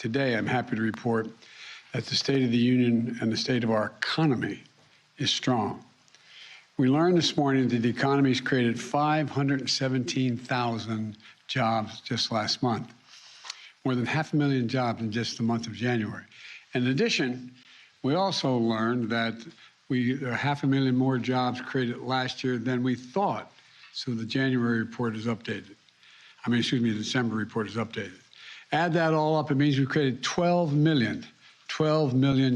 Today, I'm happy to report that the State of the Union and the state of our economy is strong. We learned this morning that the economy has created 517,000 jobs just last month, more than 500,000 jobs in just the month of January. In addition, we also learned that we 500,000 more jobs created last year than we thought. So the January report is updated. The December report is updated. Add that all up, it means we've created 12 million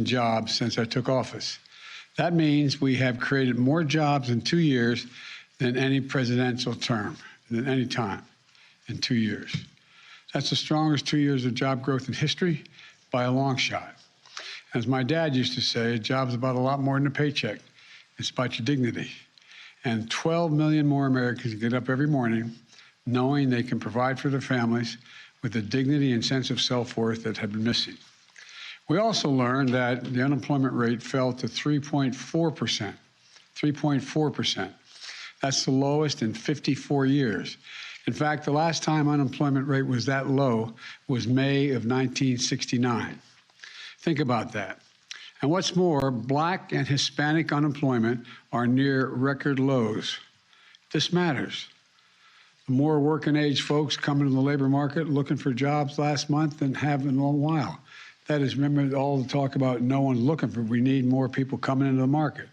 jobs since I took office. That means we have created more jobs in 2 years than any presidential term, than any time in 2 years. That's the strongest 2 years of job growth in history by a long shot. As my dad used to say, a job's about a lot more than a paycheck. It's about your dignity. And 12 million more Americans get up every morning knowing they can provide for their families with the dignity and sense of self-worth that had been missing. We also learned that the unemployment rate fell to 3.4%. 3.4%. That's the lowest in 54 years. In fact, the last time unemployment rate was that low was May of 1969. Think about that. And what's more, Black and Hispanic unemployment are near record lows. This matters. The more working-age folks come into the labor market looking for jobs last month than have in a long while. That is, remember all the talk about no one looking for, we need more people coming into the market.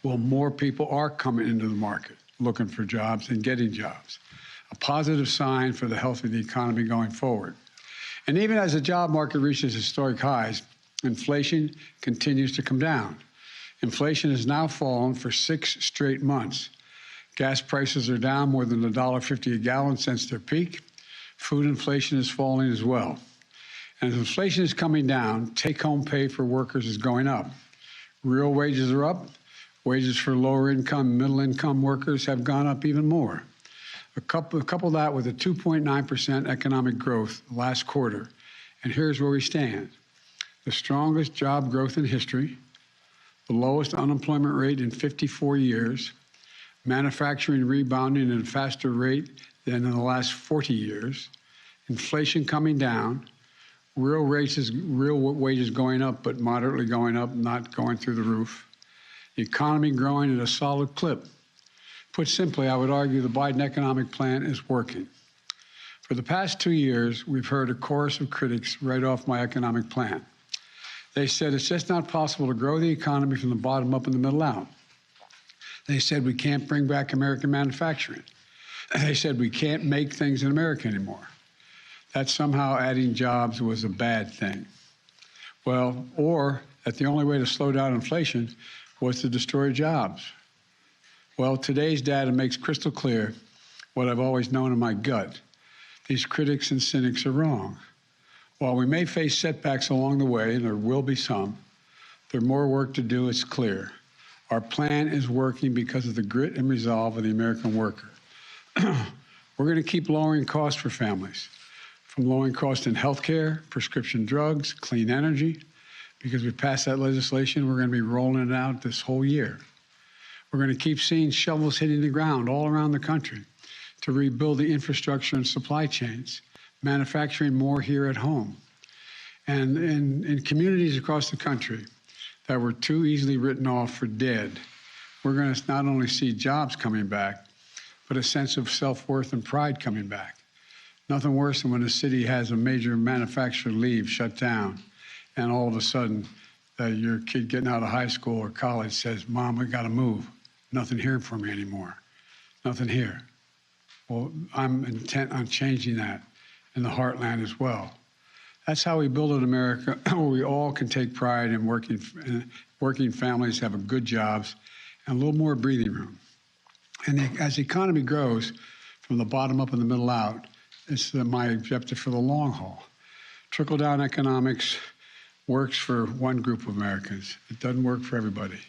Well, more people are coming into the market looking for jobs and getting jobs. A positive sign for the health of the economy going forward. And even as the job market reaches historic highs, inflation continues to come down. Inflation has now fallen for 6 straight months. Gas prices are down more than $1.50 a gallon since their peak. Food inflation is falling as well. And as inflation is coming down, take-home pay for workers is going up. Real wages are up. Wages for lower-income, middle-income workers have gone up even more. Couple that with a 2.9% economic growth last quarter, and here's where we stand. The strongest job growth in history, the lowest unemployment rate in 54 years, manufacturing rebounding at a faster rate than in the last 40 years, inflation coming down, real wages going up, but moderately going up, not going through the roof, the economy growing at a solid clip. Put simply, I would argue the Biden economic plan is working. For the past 2 years, we've heard a chorus of critics write off my economic plan. They said it's just not possible to grow the economy from the bottom up and the middle out. They said we can't bring back American manufacturing. They said we can't make things in America anymore. That somehow adding jobs was a bad thing. Well, or that the only way to slow down inflation was to destroy jobs. Well, today's data makes crystal clear what I've always known in my gut. These critics and cynics are wrong. While we may face setbacks along the way, and there will be some, there's more work to do, it's clear. Our plan is working because of the grit and resolve of the American worker. We're going to keep lowering costs for families, from lowering costs in health care, prescription drugs, clean energy. Because we passed that legislation, we're going to be rolling it out this whole year. We're going to keep seeing shovels hitting the ground all around the country to rebuild the infrastructure and supply chains, manufacturing more here at home. And in communities across the country that were too easily written off for dead, we're going to not only see jobs coming back, but a sense of self-worth and pride coming back. Nothing worse than when a city has a major manufacturer leave, shut down, and all of a sudden your kid getting out of high school or college says, "Mom, we got to move. Nothing here for me anymore. Nothing here." Well, I'm intent on changing that in the heartland as well. That's how we build an America where we all can take pride in working families have a good jobs and a little more breathing room. And as the economy grows from the bottom up and the middle out, it's my objective for the long haul. Trickle-down economics works for one group of Americans. It doesn't work for everybody.